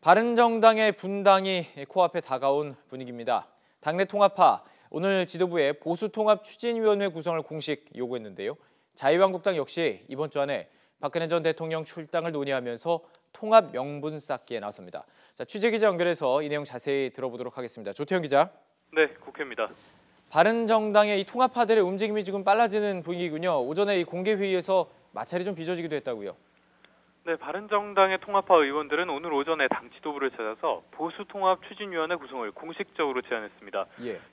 바른정당의 분당이 코앞에 다가온 분위기입니다. 당내 통합파, 오늘 지도부에 보수통합추진위원회 구성을 공식 요구했는데요. 자유한국당 역시 이번 주 안에 박근혜 전 대통령 출당을 논의하면서 통합 명분 쌓기에 나섭니다. 자, 취재기자 연결해서 이 내용 자세히 들어보도록 하겠습니다. 조태현 기자. 네, 국회입니다. 바른정당의 이 통합파들의 움직임이 지금 빨라지는 분위기군요. 오전에 이 공개회의에서 마찰이 좀 빚어지기도 했다고요. 네, 바른정당의 통합파 의원들은 오늘 오전에 당 지도부를 찾아서 보수통합추진위원회 구성을 공식적으로 제안했습니다.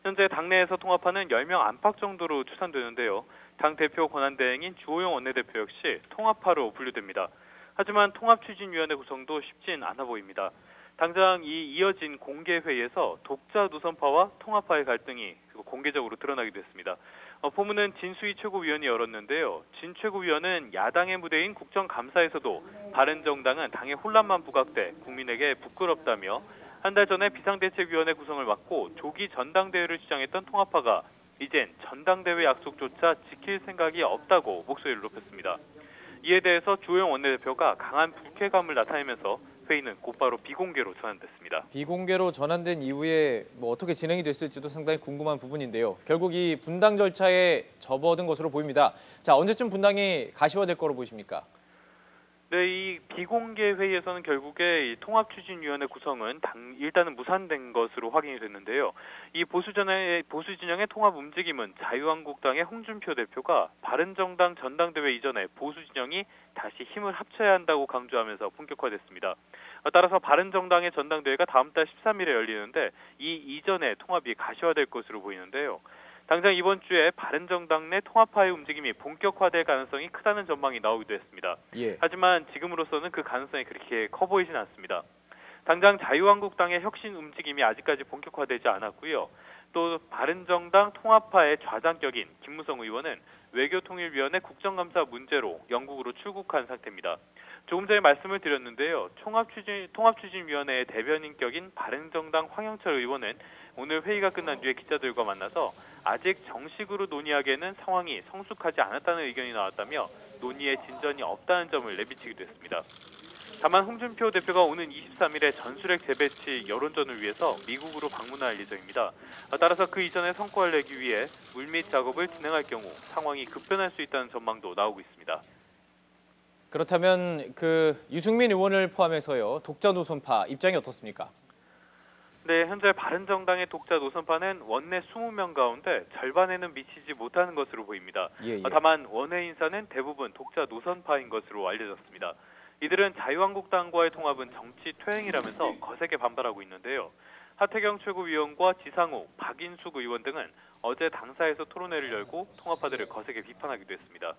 현재 당내에서 통합파는 10명 안팎 정도로 추산되는데요. 당 대표 권한대행인 주호영 원내대표 역시 통합파로 분류됩니다. 하지만 통합추진위원회 구성도 쉽진 않아 보입니다. 당장 이 이어진 공개회의에서 독자 노선파와 통합파의 갈등이 공개적으로 드러나기도 했습니다. 포문은 진수희 최고위원이 열었는데요. 진 최고위원은 야당의 무대인 국정감사에서도 바른정당은 당의 혼란만 부각돼 국민에게 부끄럽다며 한 달 전에 비상대책위원회 구성을 맡고 조기 전당대회를 주장했던 통합파가 이젠 전당대회 약속조차 지킬 생각이 없다고 목소리를 높였습니다. 이에 대해서 주호영 원내대표가 강한 불쾌감을 나타내면서 회의는 곧바로 비공개로 전환됐습니다. 비공개로 전환된 이후에 어떻게 진행이 됐을지도 상당히 궁금한 부분인데요. 결국 이 분당 절차에 접어든 것으로 보입니다. 자, 언제쯤 분당이 가시화될 거로 보십니까? 네, 이 비공개 회의에서는 결국에 이 통합추진위원회 구성은 일단은 무산된 것으로 확인이 됐는데요. 이 보수 진영의 통합 움직임은 자유한국당의 홍준표 대표가 바른정당 전당대회 이전에 보수 진영이 다시 힘을 합쳐야 한다고 강조하면서 본격화됐습니다. 따라서 바른정당의 전당대회가 다음 달 13일에 열리는데 이 이전에 통합이 가시화될 것으로 보이는데요. 당장 이번 주에 바른정당 내 통합파의 움직임이 본격화될 가능성이 크다는 전망이 나오기도 했습니다. 하지만 지금으로서는 그 가능성이 그렇게 커 보이진 않습니다. 당장 자유한국당의 혁신 움직임이 아직까지 본격화되지 않았고요. 또 바른정당 통합파의 좌장격인 김무성 의원은 외교통일위원회 국정감사 문제로 영국으로 출국한 상태입니다. 조금 전에 말씀을 드렸는데요. 통합추진위원회의 대변인격인 바른정당 황영철 의원은 오늘 회의가 끝난 뒤에 기자들과 만나서 아직 정식으로 논의하기에는 상황이 성숙하지 않았다는 의견이 나왔다며 논의에 진전이 없다는 점을 내비치기도 했습니다. 다만 홍준표 대표가 오는 23일에 전술핵 재배치 여론전을 위해서 미국으로 방문할 예정입니다. 따라서 그 이전에 성과를 내기 위해 물밑 작업을 진행할 경우 상황이 급변할 수 있다는 전망도 나오고 있습니다. 그렇다면 유승민 의원을 포함해서요, 독자 노선파 입장이 어떻습니까? 네, 현재 바른정당의 독자 노선파는 원내 20명 가운데 절반에는 미치지 못하는 것으로 보입니다. 다만 원외 인사는 대부분 독자 노선파인 것으로 알려졌습니다. 이들은 자유한국당과의 통합은 정치 퇴행이라면서 거세게 반발하고 있는데요. 하태경 최고위원과 지상욱, 박인숙 의원 등은 어제 당사에서 토론회를 열고 통합파들을 거세게 비판하기도 했습니다.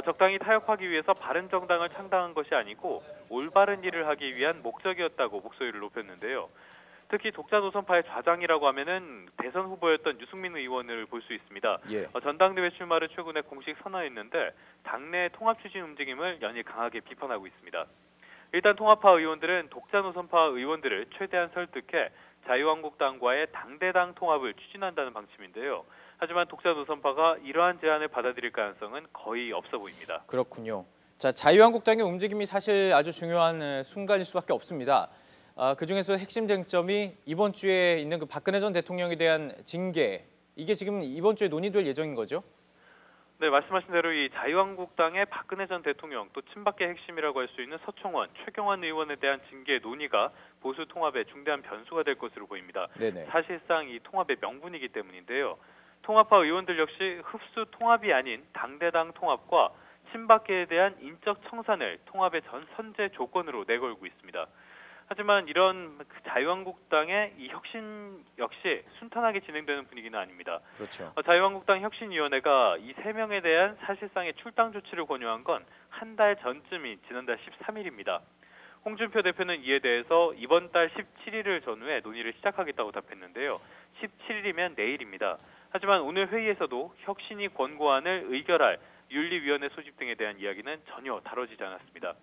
적당히 타협하기 위해서 바른정당을 창당한 것이 아니고 올바른 일을 하기 위한 목적이었다고 목소리를 높였는데요. 특히 독자 노선파의 좌장이라고 하면은 대선 후보였던 유승민 의원을 볼 수 있습니다. 전당대회 출마를 최근에 공식 선언했는데 당내 통합 추진 움직임을 연일 강하게 비판하고 있습니다. 일단 통합파 의원들은 독자 노선파 의원들을 최대한 설득해 자유한국당과의 당대당 통합을 추진한다는 방침인데요. 하지만 독자 노선파가 이러한 제안을 받아들일 가능성은 거의 없어 보입니다. 그렇군요. 자, 자유한국당의 움직임이 사실 아주 중요한 순간일 수밖에 없습니다. 그중에서 핵심 쟁점이 이번 주에 있는 박근혜 전 대통령에 대한 징계, 이게 지금 이번 주에 논의될 예정인 거죠? 네, 말씀하신 대로 이 자유한국당의 박근혜 전 대통령 또 친박계 핵심이라고 할 수 있는 서청원, 최경환 의원에 대한 징계 논의가 보수 통합의 중대한 변수가 될 것으로 보입니다. 사실상 이 통합의 명분이기 때문인데요. 통합파 의원들 역시 흡수 통합이 아닌 당대당 통합과 친박계에 대한 인적 청산을 통합의 선제 조건으로 내걸고 있습니다. 하지만 이런 자유한국당의 이 혁신 역시 순탄하게 진행되는 분위기는 아닙니다. 그렇죠. 자유한국당 혁신위원회가 이 3명에 대한 사실상의 출당 조치를 권유한 건 한 달 전쯤인 지난달 13일입니다. 홍준표 대표는 이에 대해서 이번 달 17일을 전후해 논의를 시작하겠다고 답했는데요. 17일이면 내일입니다. 하지만 오늘 회의에서도 혁신이 권고안을 의결할 윤리위원회 소집 등에 대한 이야기는 전혀 다뤄지지 않았습니다.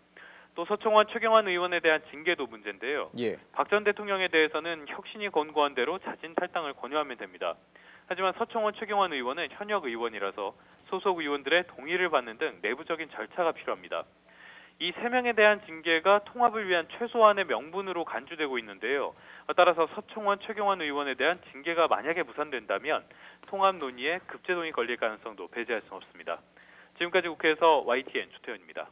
또 서청원, 최경환 의원에 대한 징계도 문제인데요. 박 전 대통령에 대해서는 혁신이 권고한 대로 자진 탈당을 권유하면 됩니다. 하지만 서청원, 최경환 의원은 현역 의원이라서 소속 의원들의 동의를 받는 등 내부적인 절차가 필요합니다. 이 3명에 대한 징계가 통합을 위한 최소한의 명분으로 간주되고 있는데요. 따라서 서청원, 최경환 의원에 대한 징계가 만약에 무산된다면 통합 논의에 급제동이 걸릴 가능성도 배제할 수 없습니다. 지금까지 국회에서 YTN 주태현입니다.